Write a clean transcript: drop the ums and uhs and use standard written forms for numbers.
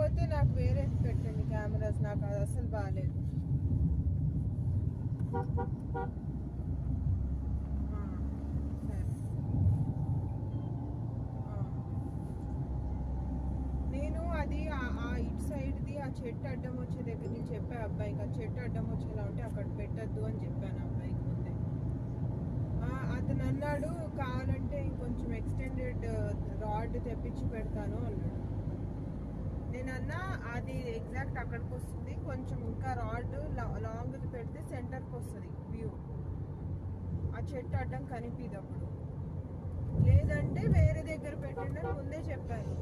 లేకపోతే నాకు వేరేది పెట్టండి కెమెరాస్, నాకు అది అసలు బాగాలేదు. నేను అది ఇటు సైడ్ది ఆ చెట్టు అడ్డం వచ్చే దగ్గర నుంచి చెప్పా అబ్బాయికి, ఆ చెట్టు అడ్డం వచ్చేలా ఉంటే అక్కడ పెట్టద్దు అని చెప్పాను అబ్బాయికి ముందే. అతను అన్నాడు కావాలంటే ఇంకొంచెం ఎక్స్టెండెడ్ రాడ్ తెప్పించి పెడతాను అన్నాడు. నేను అన్నా అది ఎగ్జాక్ట్ అక్కడికి వస్తుంది, కొంచెం ఇంకా రాడ్ లాంగ్ పెడితే సెంటర్కి వస్తుంది వ్యూ, ఆ చెట్టు అడ్డం కనిపిదు అప్పుడు, లేదంటే వేరే దగ్గర పెట్టండి అని ముందే చెప్పాను.